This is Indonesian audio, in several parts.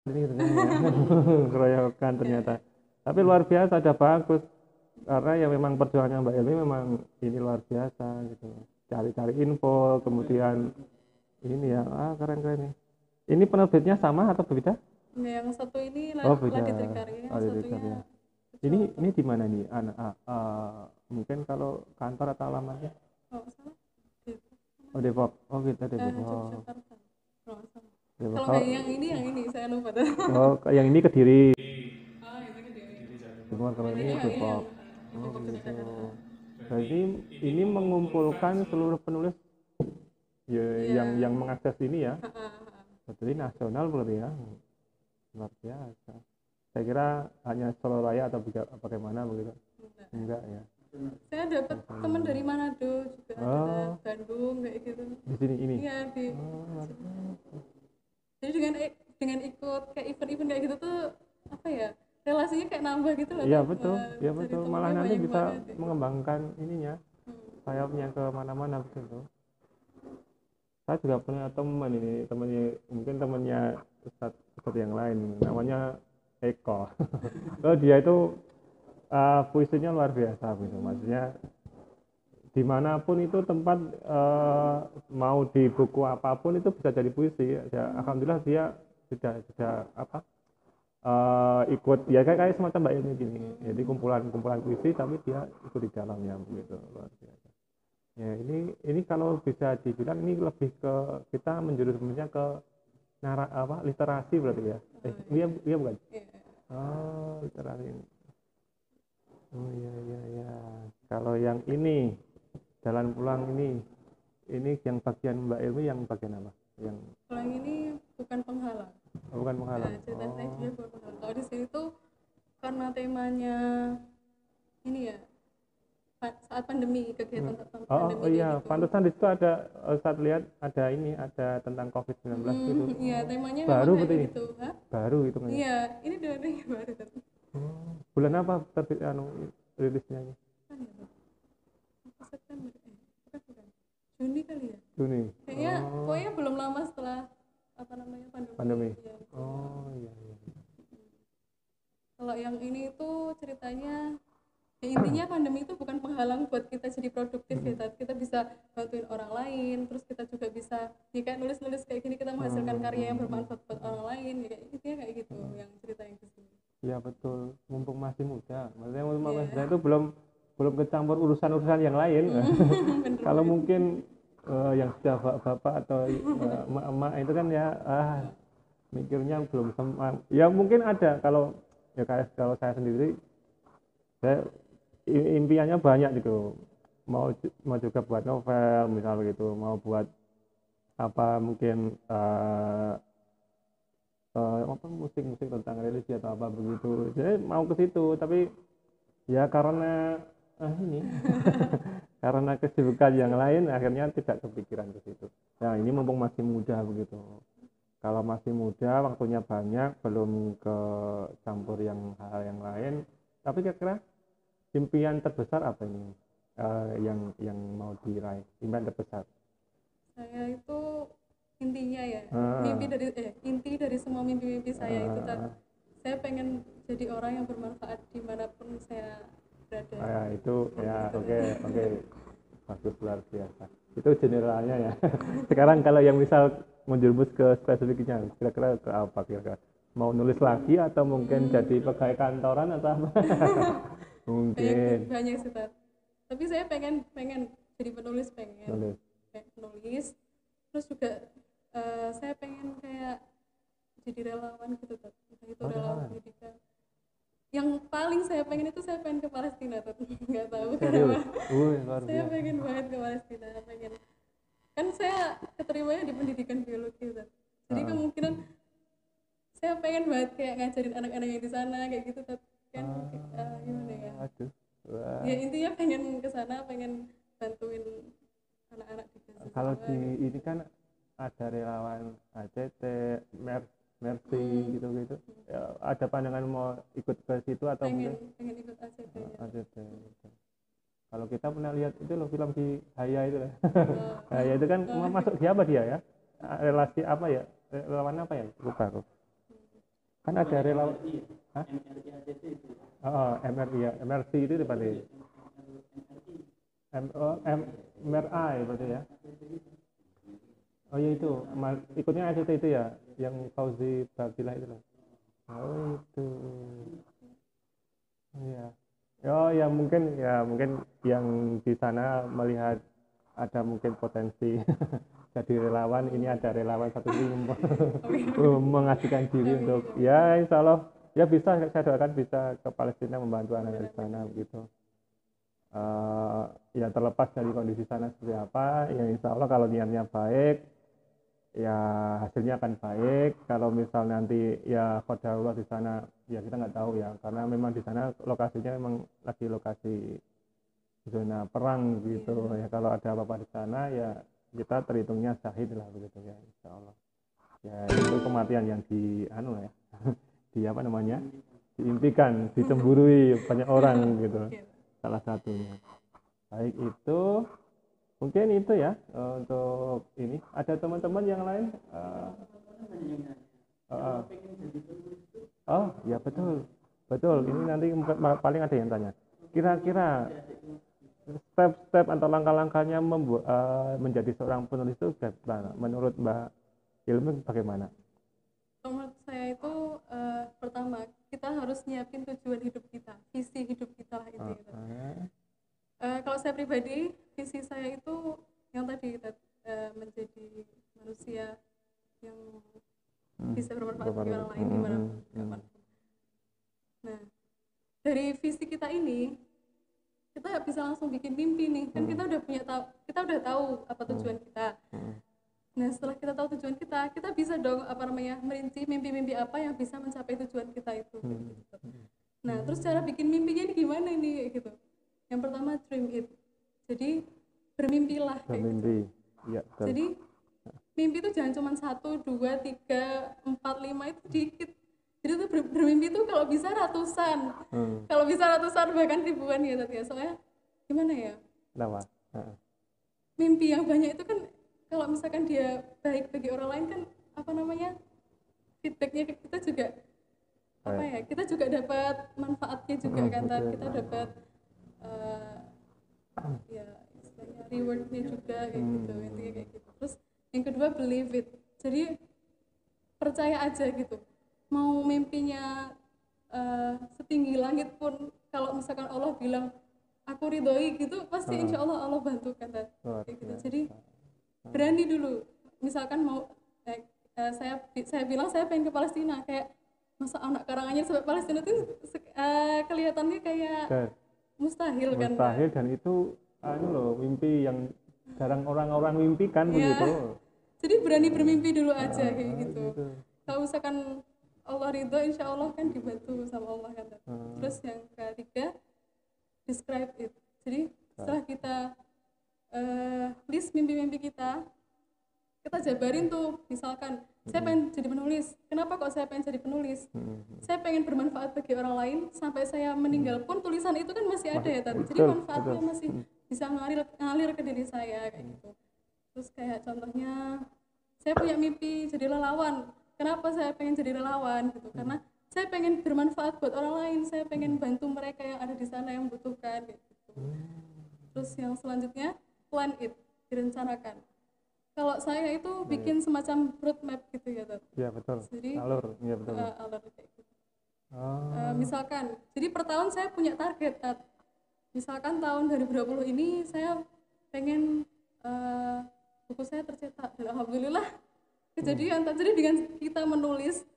ini ternyata ya. Keroyokan ternyata. Tapi luar biasa, ada bagus karena ya memang perjuangannya Mbak Elmi memang ini luar biasa gitu. Cari-cari info, kemudian ini ya, keren-keren nih. Ini penerbitnya sama atau berbeda? Nah, yang satu ini Oh beda, lagi Trikarya, yang ada di satunya ya. Ini Kecelakaan. di mana nih? Mungkin kalau kantor atau alamatnya? Kalau nggak salah Depok Oh namanya. Depok. Oh kita Depok. Oh Yogyakarta kalau nggak salah. Depok. Kalau nggak Oh, yang ini saya lupa tuh. oh yang ini Kediri. Oh itu kan Dewi. Timur, kalau ini Ini yang Depok. Oh Depok gitu. Jakarta. Berarti ini mengumpulkan seluruh penulis ya, Iya. yang mengakses ini ya. Ha, ha, ha. Berarti nasional berarti ya. Luar biasa. Saya kira hanya Solo Raya atau bagaimana begitu. Enggak. Enggak ya. Saya dapat teman dari Manado juga ada, Oh, Bandung kayak gitu. di sini ini. Iya di Oh, luar sini. biasa. Jadi dengan ikut kayak event-event kayak gitu tuh apa ya, relasinya kayak nambah gitu loh, Iya betul, tambah iya jadi betul. Malah temennya nanti banyak bisa banget ya. mengembangkan ininya, Hmm. sayapnya ke mana-mana betul. Saya juga punya teman ini, temannya mungkin temannya Ustadz yang lain, namanya Eko. Oh dia itu puisinya luar biasa gitu, maksudnya dimanapun itu tempat, mau di buku apapun itu bisa jadi puisi. Ya, alhamdulillah dia sudah apa, ikut ya kayak semacam Mbak ini gini. Jadi kumpulan-kumpulan puisi tapi dia ikut di dalamnya begitu, luar biasa. Ya ini kalau bisa dibilang ini lebih ke kita menjurusnya ke apa literasi berarti ya. Oh, Iya iya. iya bukan? Iya. Oh literasi. Oh iya iya iya. Kalau yang ini jalan pulang ini yang bagian Mbak Ilmi yang bagian apa? Yang Kalau yang ini bukan penghalang. bukan menghalang. Cerita saya Oh. dia bukan penghalang. Kalau di sini tuh karena temanya ini ya, saat pandemi, Hmm. kegiatan saat Oh pandemi kayak iya, gitu. pantesan di situ ada, saat lihat ada ini ada tentang COVID-19 gitu. Iya, Oh, temanya memang baru kayak berarti ini. gitu. Hah? Baru itu kan. Iya, ini dari baru kan. Oh, bulan apa terbit rilisnya ini? Kan ya, Bang? Apa September? Bukan. Juni kali ya? Juni. Kayaknya Oh, pokoknya belum lama setelah apa namanya pandemi pandemi. ya keluar. Oh iya iya. Kalau yang ini tuh ceritanya ya intinya pandemi itu bukan penghalang buat kita jadi produktif ya, kita bisa bantuin orang lain, terus kita juga bisa ya kayak nulis-nulis kayak gini kita menghasilkan karya yang bermanfaat buat orang lain ya, kayak intinya kayak gitu yang cerita yang di sini. Iya betul, mumpung masih muda. Maksudnya mumpung masih muda Iya. itu belum belum kecampur urusan-urusan yang lain. Bener Kalau banget. mungkin yang sudah bapak atau emak-emak itu kan ya mikirnya belum sempat. Ya mungkin ada kalau ya kayak kalau saya sendiri, saya impiannya banyak gitu. Mau juga buat novel misal gitu, mau buat apa mungkin apa musik-musik tentang religi atau apa begitu. Jadi mau ke situ tapi ya karena ini karena kesibukan yang lain akhirnya tidak kepikiran ke situ. Nah ini mumpung masih muda begitu. Kalau masih muda waktunya banyak belum ke campur yang hal yang lain. Tapi kira-kira impian terbesar apa ini? Yang mau diraih impian terbesar. Saya itu intinya ya, Ah, inti dari semua mimpi-mimpi saya itu ah, saya pengen jadi orang yang bermanfaat dimanapun saya berada. ya itu ya Itu oke aja. oke bagus luar biasa. Itu generalnya ya. Sekarang kalau yang misal menjerumus ke spesifiknya kira-kira ke apa kira-kira? Mau nulis lagi atau mungkin jadi pegawai kantoran atau apa? banyak Mungkin banyak sih Tat. Tapi saya pengen pengen jadi penulis, pengen nulis. kayak penulis, terus juga saya pengen kayak jadi relawan gitu Tat. Entah itu Oh, relawan relawan. pendidikan, yang paling saya pengen itu saya pengen ke Palestina Tat. Nggak tahu kenapa, Serius. Luar saya biasa. pengen banget ke Palestina, pengen, kan saya keterimanya di pendidikan biologi Tat. Jadi Ah, kemungkinan saya pengen banget kayak ngajarin anak-anak yang di sana kayak gitu Tat. Kan gimana ya, aduh. ya Wah. intinya pengen ke sana, pengen bantuin anak-anak di Gaza Kalau semua di kayak ini gitu. kan ada relawan ACT, Mercy Hmm, gitu-gitu. Ya, ada pandangan mau ikut ke situ atau pengen mungkin pengen ikut ACT ya. ACT. Kalau kita pernah lihat itu loh film di Haya itu lah. Haya Oh, itu kan oh, masuk siapa dia ya? Relasi apa ya? Relawan apa ya? Lupa aku. Kan ada relawan. Hah? MRI ya, MRC itu berarti MRI berarti ya. Oh iya itu, ikutnya ACT itu ya, yang Fauzi Babilah itu loh. Oh itu, iya. Oh ya mungkin yang di sana melihat ada mungkin potensi jadi relawan. Ini ada relawan satu tim mengajukan diri untuk ya insya Allah ya bisa, saya doakan bisa ke Palestina membantu anak di sana begitu. Ya terlepas dari kondisi sana seperti apa, ya insya Allah kalau niatnya baik ya hasilnya akan baik. Kalau misal nanti ya qadarullah di sana ya kita nggak tahu ya, karena memang di sana lokasinya memang lagi lokasi zona perang gitu ya. Kalau ada apa-apa di sana ya kita terhitungnya syahid lah begitu ya insya Allah. Ya itu kematian yang di ya di apa namanya, diimpikan, dicemburui banyak orang gitu, salah satunya. Baik itu mungkin itu ya untuk ini. Ada teman-teman yang lain? Oh ya betul betul, ini nanti paling ada yang tanya kira-kira step-step atau langkah-langkahnya menjadi seorang penulis itu menurut Mbak Ilmi bagaimana? Menurut saya itu pertama kita harus nyiapin tujuan hidup kita, visi hidup kita lah itu. Kalau saya pribadi, visi saya itu yang tadi menjadi manusia yang bisa bermanfaat bagi orang lain dimanapun. Nah, dari visi kita ini kita bisa langsung bikin mimpi nih, kan kita udah tahu apa tujuan kita. Nah, setelah kita tahu tujuan kita bisa dong merinci mimpi-mimpi apa yang bisa mencapai tujuan kita itu. Gitu. Nah, terus cara bikin mimpinya ini gimana ini gitu? Yang pertama dream it, jadi bermimpilah. Bermimpi, ya. Jadi mimpi itu jangan cuma 1, 2, 3, 4, 5 itu dikit. Jadi tuh bermimpi itu kalau bisa ratusan, kalau bisa ratusan bahkan ribuan ya tadi ya. Soalnya gimana ya? Kenapa? Mimpi yang banyak itu kan kalau misalkan dia baik bagi orang lain kan feedbacknya ke kita juga kita juga dapat manfaatnya juga kan, kita dapat ya istilahnya rewardnya juga kayak gitu, intinya kayak gitu. Terus yang kedua believe it, jadi percaya aja gitu, mau mimpinya setinggi langit pun kalau misalkan Allah bilang aku ridhoi gitu, pasti insya Allah Allah bantu kan kayak gitu. Jadi berani dulu, misalkan mau saya bilang saya pengen ke Palestina, kayak masa anak Karanganyar sampai Palestina itu kelihatannya kayak mustahil kan. Mustahil, dan itu mimpi yang jarang orang-orang mimpikan begitu. Jadi berani bermimpi dulu aja kayak gitu. Kalau misalkan Allah ridho, insya Allah kan dibantu sama Allah kan. Terus yang ketiga describe it. Jadi setelah kita list mimpi-mimpi kita jabarin tuh. Misalkan saya pengen jadi penulis. Kenapa kok saya pengen jadi penulis? Saya pengen bermanfaat bagi orang lain, sampai saya meninggal pun tulisan itu kan masih ada ya tadi. Jadi manfaatnya masih bisa ngalir ke diri saya kayak gitu. Terus kayak contohnya saya punya mimpi jadi relawan. Kenapa saya pengen jadi relawan gitu? Karena saya pengen bermanfaat buat orang lain, saya pengen bantu mereka yang ada di sana yang membutuhkan kayak gitu. Terus yang selanjutnya plan it, direncanakan. Kalau saya itu bikin semacam roadmap gitu ya, Tat. Iya betul. Jadi alur kayak gitu. Misalkan, jadi per tahun saya punya target, Tat. Misalkan tahun 2020 ini saya pengen buku saya tercetak, dan alhamdulillah kejadian. Jadi dengan kita menulis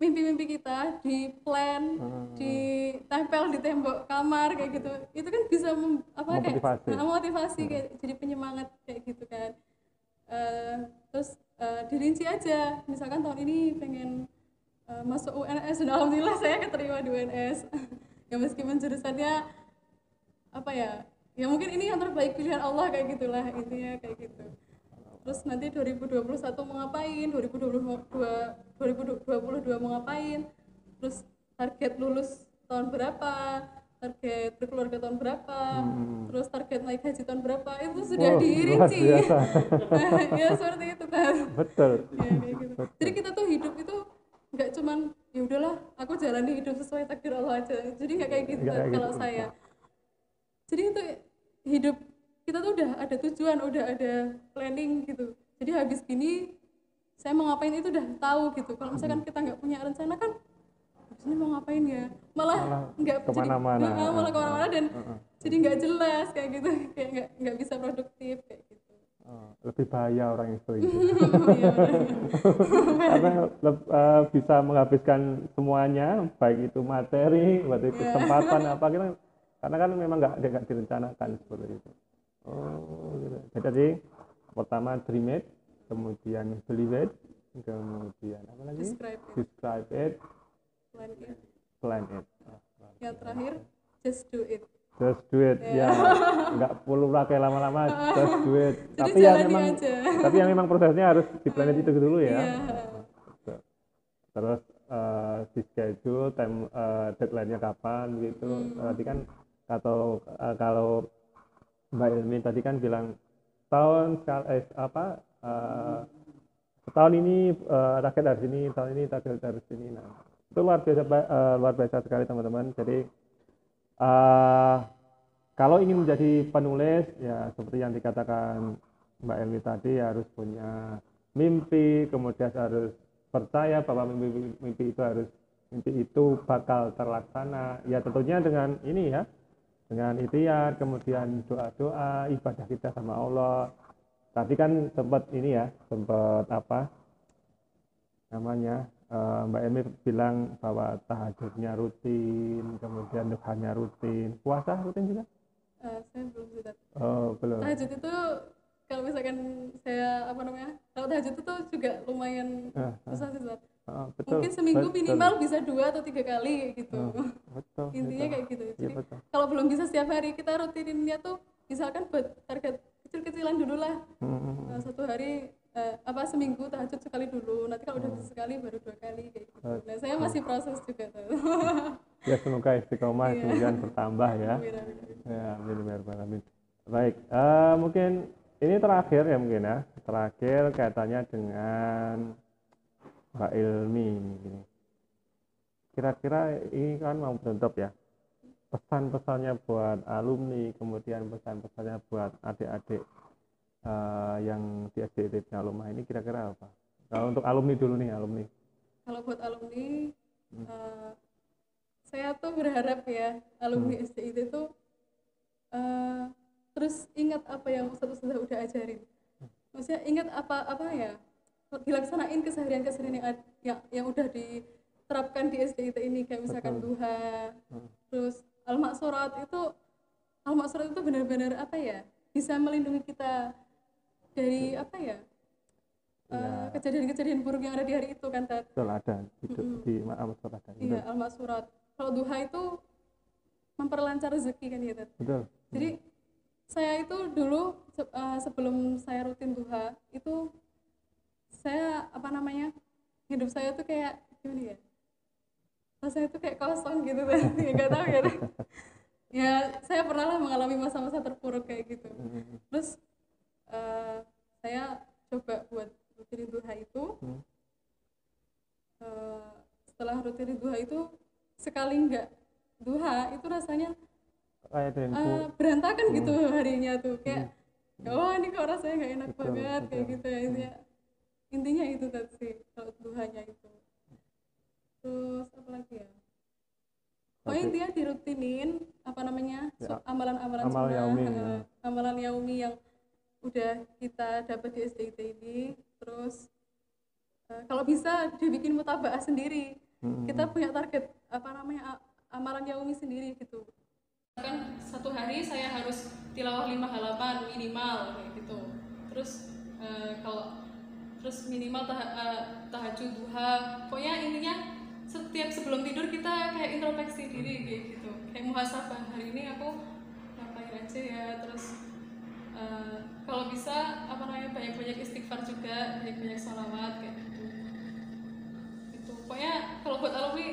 mimpi-mimpi kita di plan, ditempel di tembok kamar kayak gitu, itu kan bisa motivasi kayak jadi penyemangat kayak gitu kan. Terus dirinci aja, misalkan tahun ini pengen masuk UNS, dan alhamdulillah saya keterima di UNS. Ya meskipun jurusannya ya mungkin ini yang terbaik pilihan Allah kayak gitulah, intinya kayak gitu. Terus nanti 2021 mau ngapain, 2022 mau ngapain, terus target lulus tahun berapa, target berkeluarga tahun berapa, terus target naik haji tahun berapa, itu sudah dirinci. Ya seperti itu kan. Betul. Ya, kayak gitu. Jadi kita tuh hidup itu nggak cuman ya udahlah aku jalani hidup sesuai takdir Allah aja, jadi nggak kayak gitu Nggak kayak kalau gitu. saya. Jadi itu hidup kita tuh udah ada tujuan, udah ada planning gitu. Jadi habis gini saya mau ngapain itu udah tahu gitu. Kalau misalkan kita nggak punya rencana kan habis ini mau ngapain ya, malah Malah nggak jadi kemana-mana. malah kemana-mana dan Heeh. jadi nggak jelas kayak gitu, kayak nggak bisa produktif kayak gitu. Lebih bahaya orang yang seperti itu. Iya benar. Karena bisa menghabiskan semuanya, baik itu materi, baik itu Iya. kesempatan apa kita, karena kan memang nggak direncanakan seperti itu. Oh, gitu. Jadi pertama dream it, kemudian believe it, kemudian apa lagi? Describe it, Describe it, plan it, plan it. yang terakhir just do it. Just do it, ya nggak perlu pakai lama-lama, just do it. Jadi Tapi ya jalani memang, aja. tapi yang memang prosesnya harus di plan itu dulu ya. Iya. Terus di schedule deadline-nya kapan gitu. Tadi kan atau kalau Mbak Ilmi tadi kan bilang setahun ini target dari sini, tahun ini target dari sini. Nah, itu luar biasa sekali teman-teman. Jadi kalau ingin menjadi penulis ya seperti yang dikatakan Mbak Elmi tadi, harus punya mimpi, kemudian harus percaya bahwa mimpi itu bakal terlaksana. Ya tentunya dengan ini ya, dengan ikhtiar, kemudian doa-doa, ibadah kita sama Allah. Tadi kan sempat ini ya, sempat apa namanya, Mbak Emi bilang bahwa tahajudnya rutin, kemudian duhanya rutin, puasa rutin juga? Saya belum sih. Oh, belum. Tahajud itu kalau misalkan saya apa namanya, kalau tahajud itu juga lumayan susah sih Zat. Betul, Mungkin seminggu betul. minimal bisa 2 atau 3 kali gitu. Betul, Intinya betul. kayak gitu. Iya, Jadi betul. kalau belum bisa setiap hari, kita rutininnya tuh misalkan buat target kecil-kecilan dulu lah. Satu hari seminggu tahajud sekali dulu. Nanti kalau udah bisa sekali baru 2 kali kayak gitu. Nah, saya masih proses juga tuh. Ya semoga istiqomah Iya. kemudian bertambah ya. Amin, amin, amin. Ya, amin, amin, amin. Baik, mungkin ini terakhir ya mungkin ya. Terakhir kaitannya dengan Mbak Ilmi ini. Kira-kira ini kan mau menutup ya. Pesan-pesannya buat alumni, kemudian pesan-pesannya buat adik-adik yang di SDIT alumni ini kira-kira apa? Kalau untuk alumni dulu nih, alumni. Kalau buat alumni, saya tuh berharap ya alumni SDIT itu terus ingat apa yang Ustadz udah ajarin. Maksudnya ingat apa ya, dilaksanain keseharian yang udah diterapkan di SDIT ini, kayak misalkan duha, terus al-maksurat itu benar-benar apa ya, bisa melindungi kita dari apa ya, kejadian-kejadian buruk yang ada di hari itu kan Tat. Betul, ada di al-maksurat. Iya, al-maksurat. Kalau duha itu memperlancar rezeki kan ya Tat. Betul. Jadi saya itu dulu sebelum saya rutin duha itu, saya apa namanya, hidup saya tuh kayak gimana ya, rasanya tuh kayak kosong gitu kan. Nggak tahu ya. Ya saya pernah lah mengalami masa-masa terpuruk kayak gitu. Terus saya coba buat rutin duha itu. Setelah rutin duha itu, sekali nggak duha itu rasanya berantakan gitu harinya tuh, kayak oh ini kok rasanya nggak enak banget kayak gitu ya. Intinya itu tadi kalau duhanya itu. Terus apa lagi ya, pokoknya intinya dirutinin apa namanya, amalan-amalan sunnah, amalan yaumi yang udah kita dapat di SDIT ini. Terus kalau bisa dibikin mutabaah sendiri. Kita punya target apa namanya, amalan yaumi sendiri gitu. Kan satu hari saya harus tilawah 5 halaman minimal kayak gitu. Terus terus minimal tahajud duha. Pokoknya intinya setiap sebelum tidur kita kayak introspeksi diri kayak gitu. Kayak muhasabah, hari ini aku ngapain aja ya. Terus kalau bisa apa namanya, banyak-banyak istighfar juga, banyak-banyak sholawat kayak gitu. Itu pokoknya kalau buat alumni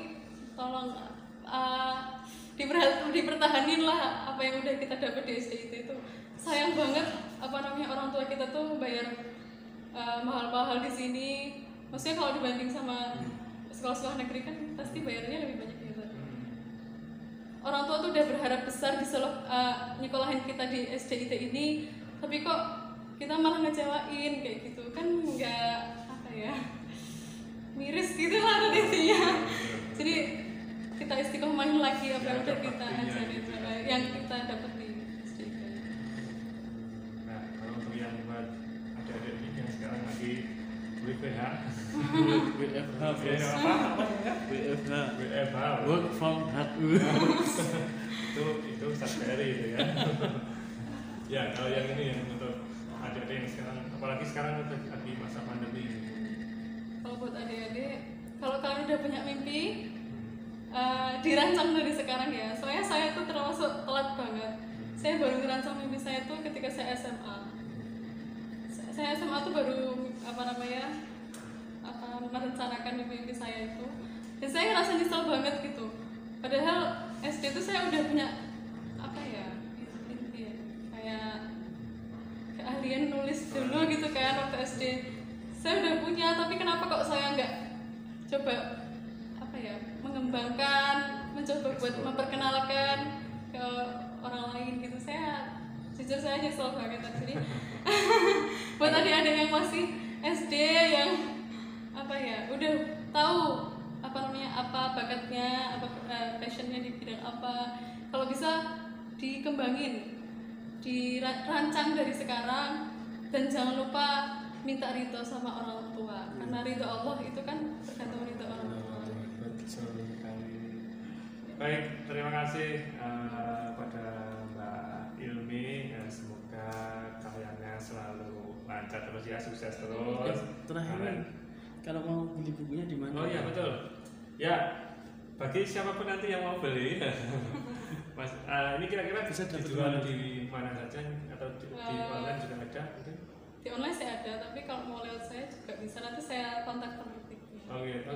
tolong dipertahanin lah apa yang udah kita dapat di SDIT itu. Sayang banget apa namanya, orang tua kita tuh bayar mahal-mahal di sini. Maksudnya kalau dibanding sama sekolah-sekolah negeri kan pasti bayarnya lebih banyak ya Tad. Orang tua tuh udah berharap besar bisa nyekolahin kita di SDIT ini, tapi kok kita malah ngecewain kayak gitu kan, nggak apa ya, miris gitu lah intinya. Jadi kita istiqomahin lagi apa yang udah kita ajarin, yang kita dapat di SDIT. Nah, kalau untuk yang buat adik-adik ini yang sekarang lagi WFH, WFH, work from home. itu Satperi itu ya. Ya, kalau yang ini yang untuk adik-adik yang sekarang, apalagi sekarang lagi masa pandemi. Kalau buat adik-adik, kalau kalian udah punya mimpi, dirancang dari sekarang ya. Soalnya saya tuh termasuk telat banget. Saya baru ngerancang mimpi saya tuh ketika saya SMA. Saya SMA tuh baru merencanakan mimpi saya itu. Dan saya ngerasa nyesel banget gitu. Padahal SD tuh saya udah punya kayak keahlian nulis dulu gitu kan waktu SD. Saya udah punya, tapi kenapa kok saya nggak coba mengembangkan, mencoba buat memperkenalkan ke orang lain gitu. Jujur saya nyesel banget tadi. Buat adik-adik yang masih SD yang udah tahu apa bakatnya, passionnya di bidang apa, kalau bisa dikembangin, dirancang dari sekarang, dan jangan lupa minta ridho sama orang tua, karena ridho Allah itu kan tergantung ridho orang tua. Baik, terima kasih pada Mbak Ilmi, semoga karyanya selalu lancar terus ya, sukses terus. Terakhir, kalau mau beli bukunya di mana? Oh iya betul. Ya, bagi siapapun nanti yang mau beli, Mas, ini kira-kira bisa dijual di mana saja atau di online juga ada? Mungkin? Di online saya ada, tapi kalau mau lewat saya juga bisa. Nanti saya kontak penerbitnya. Oh gitu.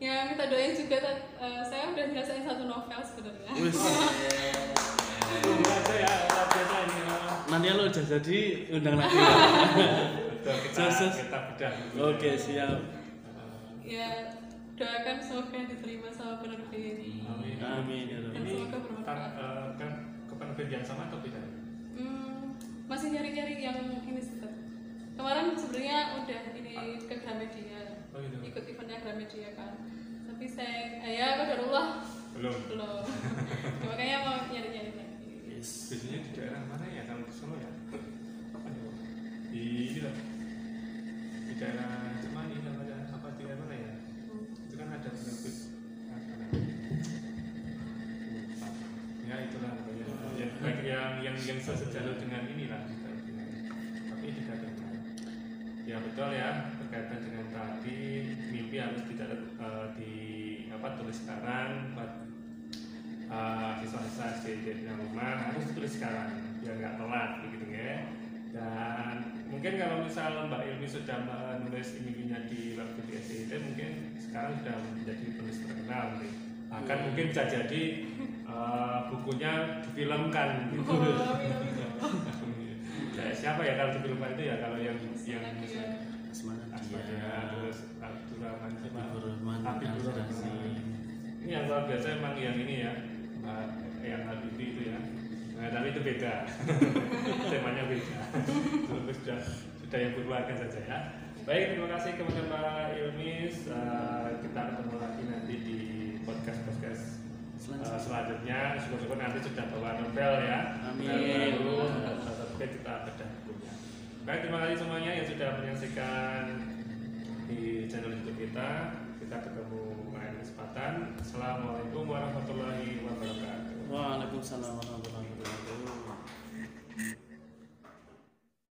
Ya, minta doain juga. Saya udah nyelesain 1 novel sebenarnya. Tunggu aja ya, biasa ini. Nanti lo udah jadi undang lagi. Betul, kita bedah. Oke, siap. Ya, doakan semoga diterima sama penerbit. Amin ya Dan semoga bermanfaat. Kan ke penerbit yang sama atau beda? Masih nyari-nyari yang ini sih. Kemarin sebenarnya udah ini ke Gramedia. Oh, gitu. Ikut eventnya Gramedia kan. Tapi saya qadarullah belum. Makanya mau nyari-nyari lagi. Yes. Biasanya di daerah mana ya kalau ke Solo ya? Di daerah Cemani apa di daerah mana ya? Itu kan ada penerbit. Ya itulah ya, baik yang sejalan dengan inilah kita. Tapi tidak ada. Ya betul ya, berkaitan dengan tadi mimpi harus tulis sekarang buat siswa-siswa SD di rumah harus tulis sekarang biar nggak telat begitu ya. Dan mungkin kalau misal Mbak Ilmi sudah menulis mimpinya di waktu di SD mungkin sekarang sudah menjadi penulis terkenal mungkin. Bahkan mungkin bisa jadi bukunya difilmkan gitu. Siapa ya kalau difilmkan itu ya, kalau yang Asmada terus Abdurrahman ini yang luar biasa emang yang ini ya, yang Habibie itu ya. Nah, tapi itu beda. Temanya beda. sudah yang berkeluarga saja ya. Baik, terima kasih kepada Mbak Ilmis. Kita ketemu lagi nanti di podcast selanjutnya. Syukur-syukur nanti sudah bawa novel ya. Amin. Tapi kita bedah bukunya. Baik, terima kasih semuanya yang sudah menyaksikan di channel YouTube kita. Kita ketemu lain kesempatan. Assalamualaikum warahmatullahi wabarakatuh. Waalaikumsalam warahmatullahi wabarakatuh.